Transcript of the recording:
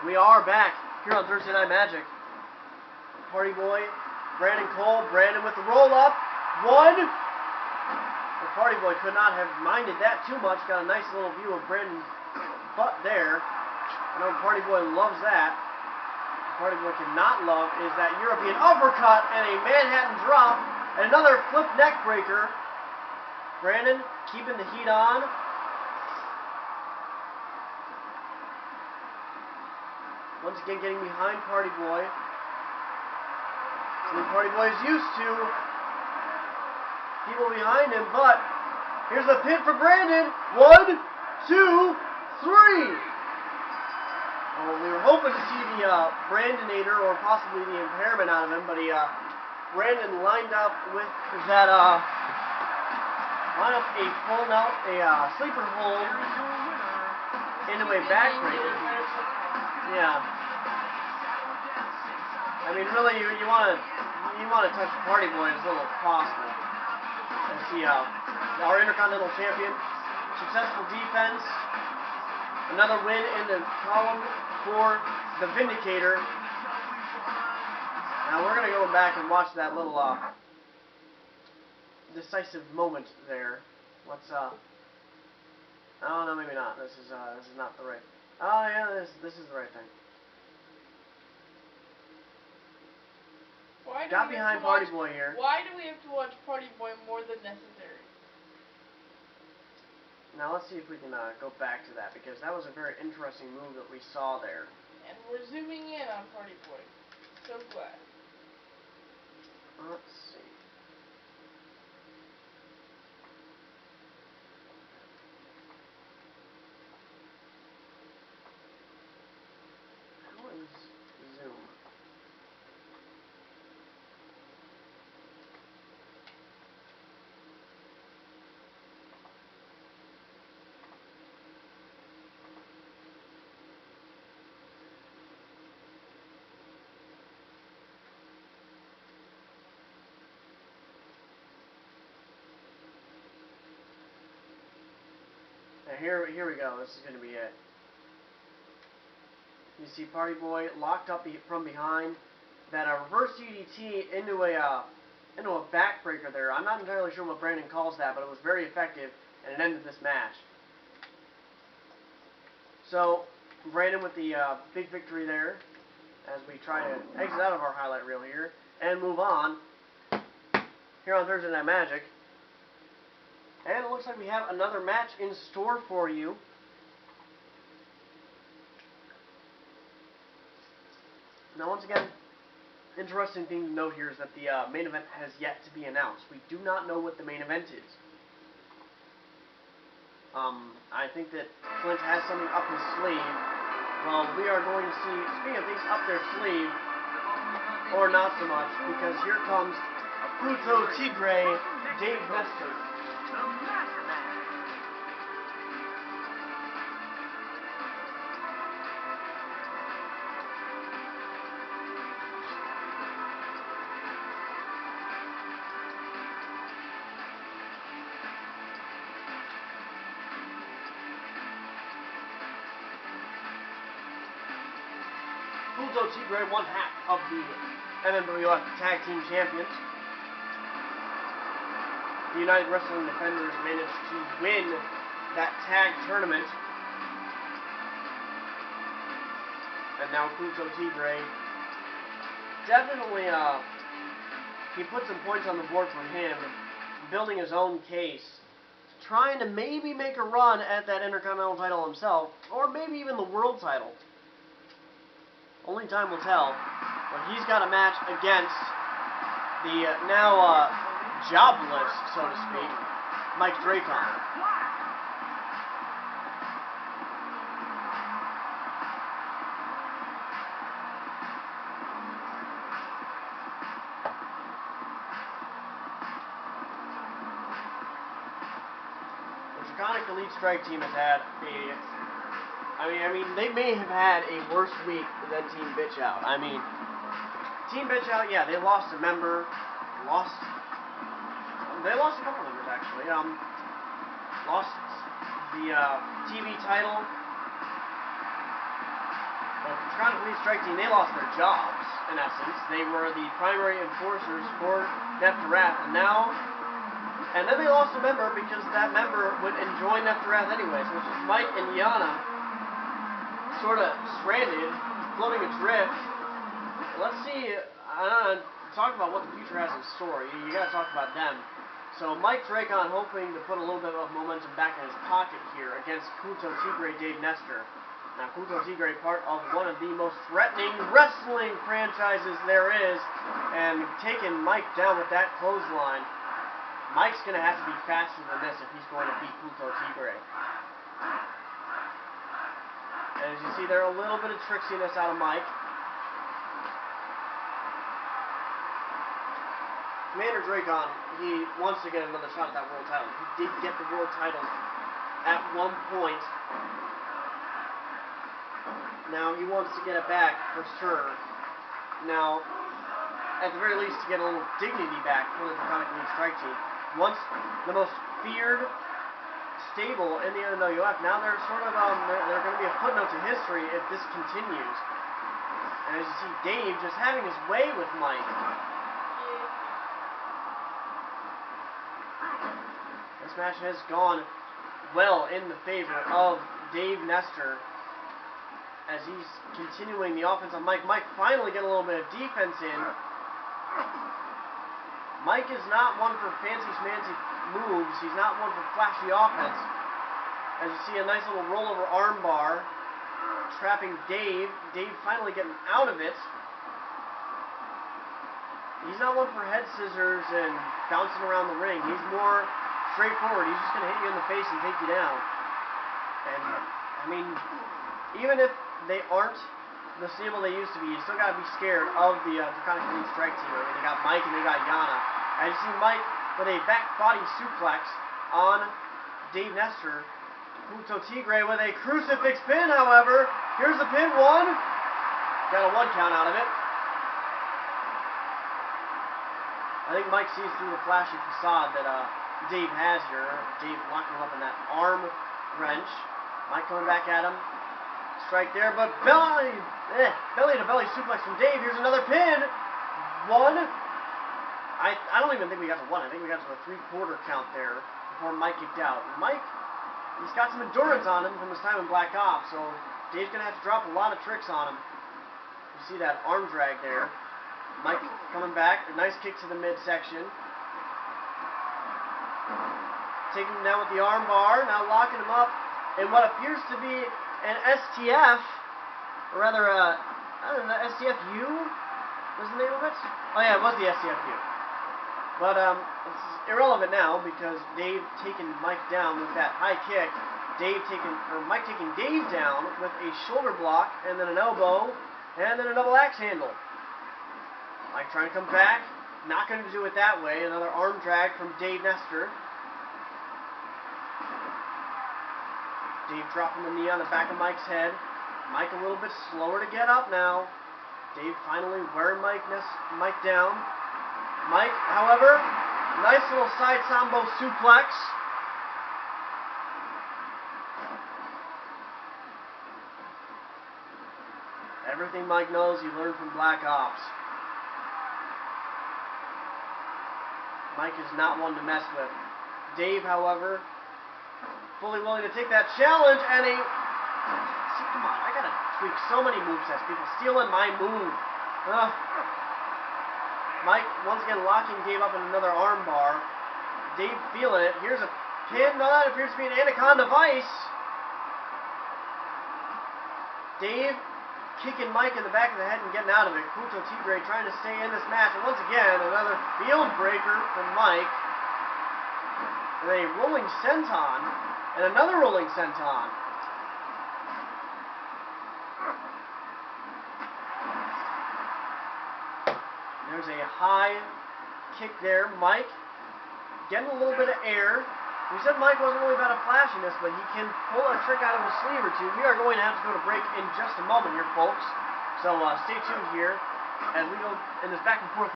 We are back here on Thursday Night Magic. Party Boy, Brandon Cole, Brandon with the roll-up. One. The Party Boy could not have minded that too much. Got a nice little view of Brandon's butt there. I know Party Boy loves that. What Party Boy cannot love is that European uppercut and a Manhattan drop. And another flip neck breaker. Brandon keeping the heat on. Once again getting behind Party Boy. And Party Boy is used to people behind him, but here's the pin for Brandon. 1, 2, 3. Oh, we were hoping to see the Brandonator or possibly the impairment out of him, but Brandon lined up with that sleeper hold into a backbreaker. Yeah. I mean, really, you want to touch Party Boy as little as possible. Let's see, our Intercontinental Champion, successful defense, another win in the column for the Vindicator. Now we're gonna go back and watch that little decisive moment there. Let's oh no, maybe not. This is not the right. Oh yeah, this is the right thing. Got behind Party Boy here. Why do we have to watch Party Boy more than necessary? Now let's see if we can go back to that, because that was a very interesting move that we saw there. And we're zooming in on Party Boy. So glad. Let's see. How is zoom? Here we go. This is going to be it. You see Party Boy locked up from behind. That reverse DDT into a backbreaker there. I'm not entirely sure what Brandon calls that, but it was very effective, and it ended this match. So Brandon with the big victory there, as we try to exit out of our highlight reel here and move on here on Thursday Night Magic. And it looks like we have another match in store for you. Now, once again, interesting thing to note here is that the main event has yet to be announced. We do not know what the main event is. I think that Clint has something up his sleeve. Well, we are going to see, speaking of things up their sleeve, or not so much, because here comes Pluto Tigre, Dave Nestor. Pluto Tigre, one half of the MMWF Tag Team Champions. The United Wrestling Defenders managed to win that tag tournament. And now Pluto Tigre definitely he put some points on the board for him, building his own case, trying to maybe make a run at that Intercontinental title himself, or maybe even the World title. Only time will tell. But he's got a match against the now jobless, so to speak, Mike Draycon. The Draconic Elite Strike Team has had I mean, they may have had a worse week than Team Bitch Out. I mean, Team Bitch Out, yeah, they lost a member, they lost a couple members actually. Lost the TV title, Draconic Elite Strike Team, they lost their jobs, in essence. They were the primary enforcers for Death to Wrath, and then they lost a member because that member would join Death to Wrath anyway. So it's just Mike and Yana sort of stranded, floating adrift. Let's see, talk about what the future has in store. You gotta talk about them. So Mike Draycon hoping to put a little bit of momentum back in his pocket here against Kulto Tigre Dave Nestor. Now Kulto Tigre, part of one of the most threatening wrestling franchises there is, and taking Mike down with that clothesline. Mike's going to have to be faster than this if he's going to beat Kulto Tigre. And as you see there, a little bit of tricksiness out of Mike. Commander Draycon, he wants to get another shot at that world title. He did get the world title at one point. Now he wants to get it back for sure. Now, at the very least, to get a little dignity back for the Draconic Elite Strike Team. Once the most feared stable in the MMWF, now they're sort of they're going to be a footnote to history if this continues. And as you see, Dave just having his way with Mike. This match has gone well in the favor of Dave Nestor as he's continuing the offense on Mike. Mike finally getting a little bit of defense in. Mike is not one for fancy schmancy moves. He's not one for flashy offense. As you see, a nice little rollover armbar trapping Dave. Dave finally getting out of it. He's not one for head scissors and bouncing around the ring. He's more straightforward. He's just going to hit you in the face and take you down. And, I mean, even if they aren't the stable they used to be, you still got to be scared of the Draconic Elite Strike Team. I mean, they got Mike and they got Yana. And you see Mike with a back body suplex on Dave Nestor. Kulto Tigre with a crucifix pin, however. Here's the pin, one. Got a 1 count out of it. I think Mike sees through the flashy facade that Dave has here. Dave locking him up in that arm wrench. Mike coming back at him. Strike there, but belly to belly suplex from Dave. Here's another pin. 1. I don't even think we got to 1. I think we got to a 3/4 count there before Mike kicked out. Mike, he's got some endurance on him from his time in Black Ops, so Dave's gonna have to drop a lot of tricks on him. You see that arm drag there. Mike coming back, a nice kick to the midsection. Taking him down with the arm bar, now locking him up in what appears to be an STF, or rather, I don't know, STFU was the name of it? Oh yeah, it was the STFU. But it's irrelevant now because Dave taking Mike down with that high kick. Mike taking Dave down with a shoulder block and then an elbow and then a double axe handle. Mike trying to come back, not going to do it that way. Another arm drag from Dave Nestor. Dave dropping the knee on the back of Mike's head. Mike a little bit slower to get up now. Dave finally wearing Mike down. Mike, however, nice little side sambo suplex. Everything Mike knows he learned from Black Ops. Mike is not one to mess with. Dave, however, fully willing to take that challenge, and see, come on, I gotta tweak so many movesets. People stealing my move. Mike once again locking Dave up in another arm bar. Dave feeling it. Here's a pin. No, that appears to be an Anaconda Vice. Dave kicking Mike in the back of the head and getting out of it. Kulto Tigre trying to stay in this match. And once again, another field breaker from Mike. And a rolling senton. And another rolling senton. There's a high kick there. Mike getting a little bit of air. We said Mike wasn't really about a flashiness, but he can pull a trick out of his sleeve or two. We are going to have to go to break in just a moment here, folks. So stay tuned here as we go in this back and forth